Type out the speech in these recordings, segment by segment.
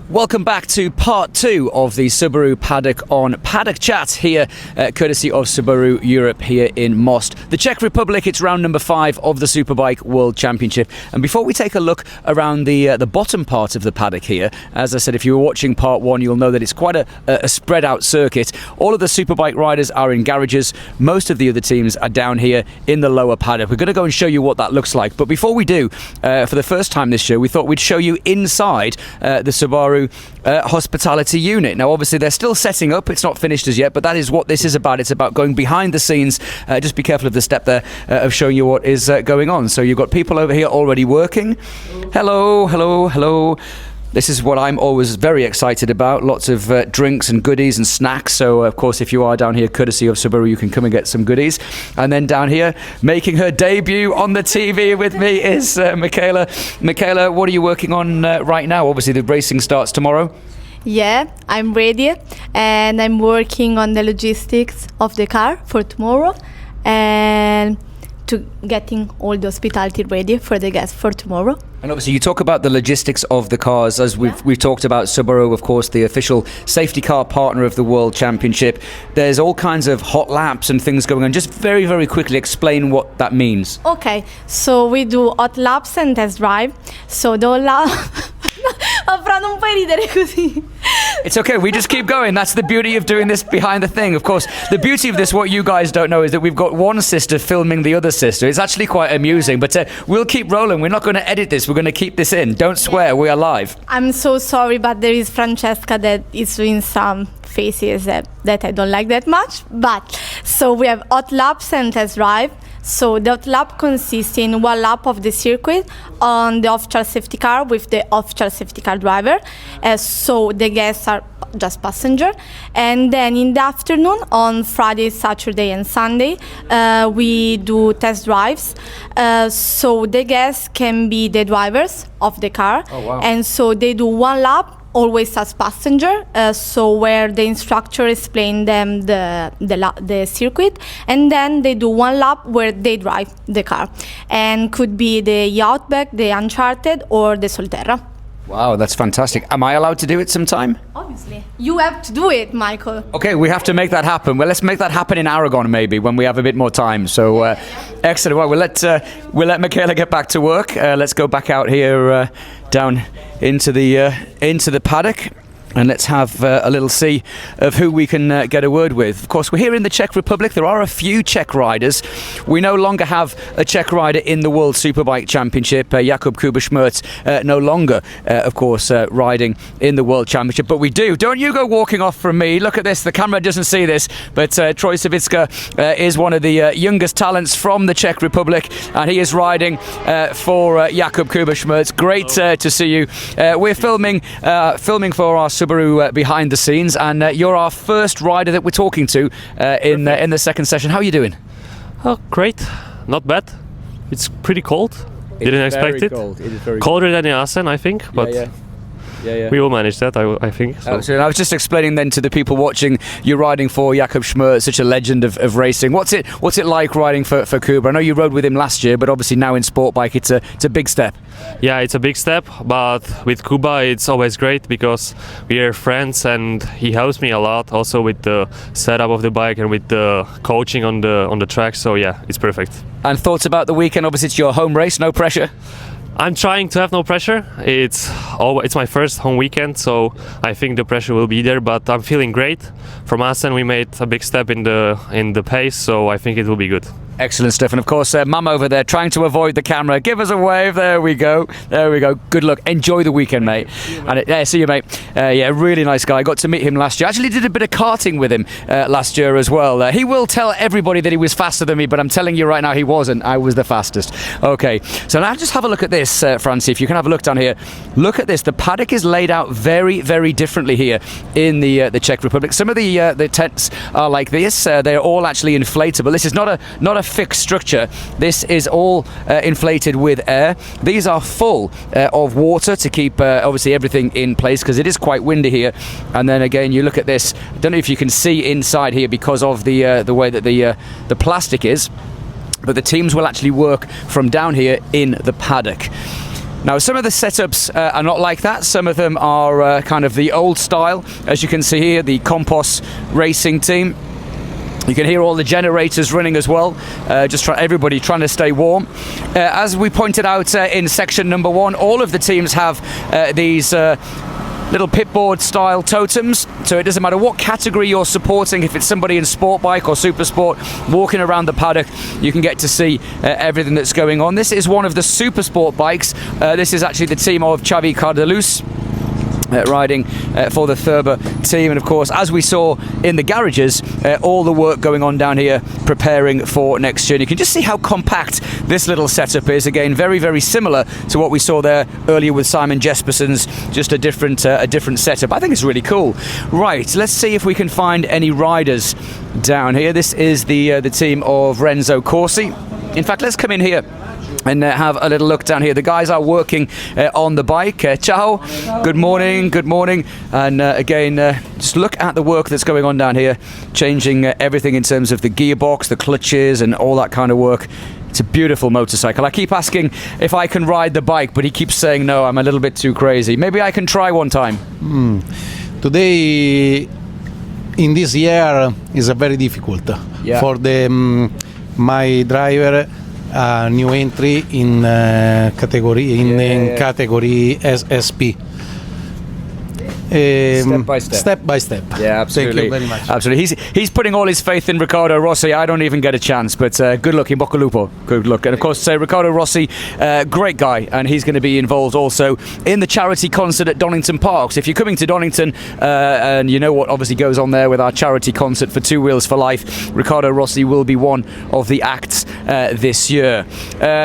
Welcome back to part 2 of the Subaru Paddock on Paddock Chat here, courtesy of Subaru Europe here in Most. The Czech Republic, it's round number 5 of the Superbike World Championship. And before we take a look around the bottom part of the paddock here, as I said, if you were watching part 1, you'll know that it's quite a spread out circuit. All of the Superbike riders are in garages. Most of the other teams are down here in the lower paddock. We're going to go and show you what that looks like. But before we do, for the first time this year, we thought we'd show you inside the Subaru hospitality unit. Now obviously they're still setting up, it's not finished as yet, but that is what this is about. It's about going behind the scenes. Just be careful of the step there of showing you what is going on. So you've got people over here already working. Hello, hello, hello. This is what I'm always very excited about. Lots of drinks and goodies and snacks. So, of course, if you are down here, courtesy of Subaru, you can come and get some goodies. And then down here, making her debut on the TV with me is Michaela. Michaela, what are you working on right now? Obviously, the racing starts tomorrow. Yeah, I'm ready. And I'm working on the logistics of the car for tomorrow. And to getting all the hospitality ready for the guests for tomorrow. And obviously you talk about the logistics of the cars, as we've talked about Subaru, of course, the official safety car partner of the World Championship. There's all kinds of hot laps and things going on. Just very, very quickly explain what that means. Okay, so we do hot laps and test drive. So the Fra, non puoi ridere così. It's okay, we just keep going. That's the beauty of doing this behind the thing. Of course, the beauty of this, what you guys don't know, is that we've got one sister filming the other sister. It's actually quite amusing, but we'll keep rolling. We're not going to edit this. We're going to keep this in. Don't swear, we are live. I'm so sorry, but there is Francesca that is doing some faces that I don't like that much. But so we have hot laps and test drive. So the hot lap consists in one lap of the circuit on the official safety car with the official safety car driver. So the guests are just passenger. And then in the afternoon, on Friday, Saturday and Sunday, we do test drives. So the guests can be the drivers of the car. Oh, wow. And so they do one lap always as passenger, so where the instructor explain them the circuit, and then they do one lap where they drive the car, and could be the Outback, the Uncharted, or the Solterra. Wow, that's fantastic. Am I allowed to do it sometime? Obviously. You have to do it, Michael. Okay, we have to make that happen. Well, let's make that happen in Aragon maybe when we have a bit more time. So, excellent. Well, we'll let Michaela get back to work. Let's go back out here down into the paddock. And let's have a little see of who we can get a word with. Of course, we're here in the Czech Republic. There are a few Czech riders. We no longer have a Czech rider in the World Superbike Championship. Jakub Kuba-Schmerz no longer, of course, riding in the World Championship. But we do. Don't you go walking off from me. Look at this. The camera doesn't see this. But Troy Savicka is one of the youngest talents from the Czech Republic. And he is riding for Jakub Kuba-Schmerz. Great to see you. We're filming for our Subaru behind the scenes, and you're our first rider that we're talking to in the second session. How are you doing? Oh, great. Not bad. It's pretty cold. Didn't expect it. Cold. It is very Colder than in Assen, I think, but yeah. we will manage that, I think. So. Absolutely. I was just explaining then to the people watching, you're riding for Jakub Schmerz, such a legend of racing. What's it like riding for Kuba? I know you rode with him last year, but obviously now in sport bike, it's a big step. Yeah, it's a big step, but with Kuba it's always great because we are friends and he helps me a lot also with the setup of the bike and with the coaching on the track. So yeah, it's perfect. And thoughts about the weekend? Obviously it's your home race, no pressure. I'm trying to have no pressure. It's my first home weekend, so I think the pressure will be there. But I'm feeling great. From Assen, we made a big step in the pace, so I think it will be good. Excellent stuff. And of course, Mum over there trying to avoid the camera. Give us a wave. There we go. There we go. Good luck. Enjoy the weekend, mate. See you, mate. Yeah, really nice guy. I got to meet him last year. Actually did a bit of karting with him last year as well. He will tell everybody that he was faster than me, but I'm telling you right now, he wasn't. I was the fastest. Okay, so now just have a look at this, Francie. If you can have a look down here. Look at this. The paddock is laid out very, very differently here in the Czech Republic. Some of the tents are like this. They're all actually inflatable. This is not a fixed structure. This is all inflated with air. These are full of water to keep obviously everything in place because it is quite windy here. And then again, you look at this. I don't know if you can see inside here because of the way that the plastic is, but the teams will actually work from down here in the paddock. Now, some of the setups are not like that. Some of them are kind of the old style. As you can see here, the Compost racing team. You can hear all the generators running as well, everybody trying to stay warm. As we pointed out in section number 1, all of the teams have these little pitboard style totems, so it doesn't matter what category you're supporting. If it's somebody in sport bike or super sport walking around the paddock, you can get to see everything that's going on. This is one of the super sport bikes. This is actually the team of Xavi Cardalus, riding for the Thurber team, and of course, as we saw in the garages, all the work going on down here preparing for next year. And you can just see how compact this little setup is. Again, very, very similar to what we saw there earlier with Simon Jesperson's, just a different setup. I think it's really cool. Right, let's see if we can find any riders down here. This is the team of Renzo Corsi. In fact, let's come in here and have a little look down here. The guys are working on the bike. Ciao, good morning, and again, just look at the work that's going on down here, changing everything in terms of the gearbox, the clutches, and all that kind of work. It's a beautiful motorcycle. I keep asking if I can ride the bike, but he keeps saying no, I'm a little bit too crazy. Maybe I can try one time. Today, in this year, is a very difficult for the my driver. New entry in category category SP. Step by step. Step by step. Yeah, absolutely. Thank you very much. Absolutely. He's putting all his faith in Riccardo Rossi. I don't even get a chance, but good luck in Bocca Lupo. Good luck. And of course, Riccardo Rossi, great guy, and he's going to be involved also in the charity concert at Donington Park. So if you're coming to Donington, and you know what obviously goes on there with our charity concert for Two Wheels for Life, Riccardo Rossi will be one of the acts this year.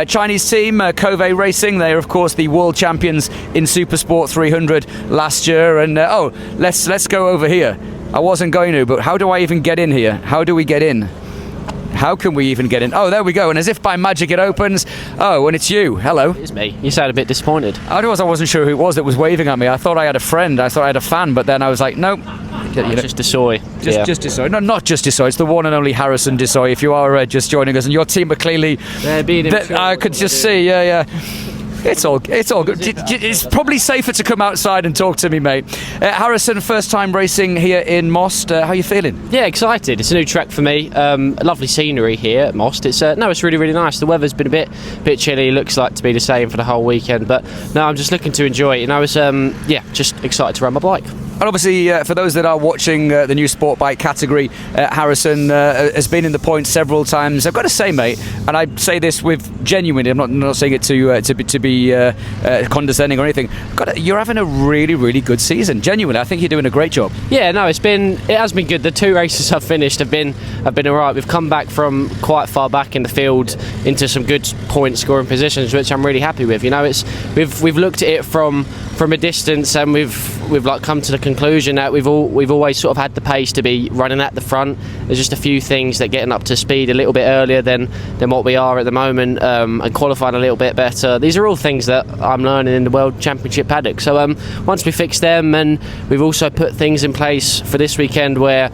Chinese team, Cove Racing, they are of course the world champions in Supersport 300 last year, and let's go over here. I wasn't going to, but how do I even get in here? How do we get in? How can we even get in? Oh, there we go. And as if by magic it opens. Oh, and it's you. Hello. It's me. You sound a bit disappointed. I wasn't sure who it was that was waving at me. I thought I had a friend. I thought I had a fan, but then I was like, nope. Just Desoy. Just Desoy. No, not just Desoy. It's the one and only Harrison Desoy. If you are just joining us, and your team are clearly... I could just see, yeah. It's all good. It's probably safer to come outside and talk to me, mate. Harrison, first time racing here in Most. How are you feeling? Yeah, excited. It's a new track for me. Lovely scenery here at Most. It's really, really nice. The weather's been a bit chilly. Looks like to be the same for the whole weekend. But no, I'm just looking to enjoy it. And I was just excited to ride my bike. And obviously, for those that are watching the new sport bike category, Harrison has been in the points several times. I've got to say, mate, and I say this with genuine. I'm not saying it to be condescending or anything. You're having a really, really good season. Genuinely, I think you're doing a great job. Yeah, no, it has been good. The two races I've finished have been alright. We've come back from quite far back in the field into some good point scoring positions, which I'm really happy with. You know, we've looked at it from a distance, and we've like come to the conclusion that we've always sort of had the pace to be running at the front. There's just a few things that getting up to speed a little bit earlier than what we are at the moment, and qualifying a little bit better. These are all things that I'm learning in the World Championship paddock. So once we fix them, and we've also put things in place for this weekend where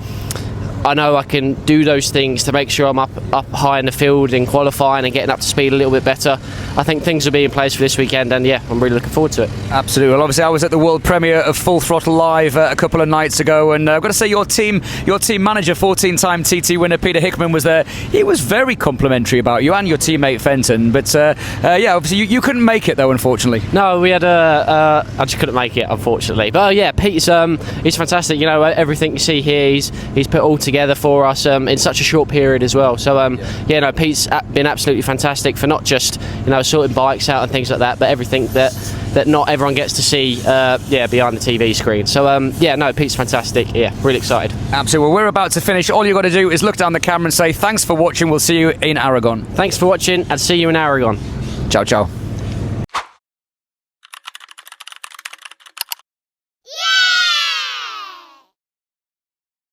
I know I can do those things to make sure I'm up high in the field in qualifying and getting up to speed a little bit better. I think things will be in place for this weekend, and yeah, I'm really looking forward to it. Absolutely. Well, obviously I was at the world premiere of Full Throttle Live a couple of nights ago, and I've got to say your team manager, 14-time TT winner Peter Hickman, was there. He was very complimentary about you and your teammate Fenton, but yeah, obviously you couldn't make it though, unfortunately. No, we had I just couldn't make it, unfortunately. But yeah, Pete's he's fantastic. You know, everything you see here, he's put all together for us in such a short period as well. So yeah, no, Pete's been absolutely fantastic for not just, you know, sorting bikes out and things like that, but everything that not everyone gets to see behind the TV screen. So yeah, no, Pete's fantastic. Yeah, really excited. Absolutely. Well, we're about to finish. All you've got to do is look down the camera and say thanks for watching. We'll see you in Aragon. Thanks for watching, and see you in Aragon. Ciao, ciao.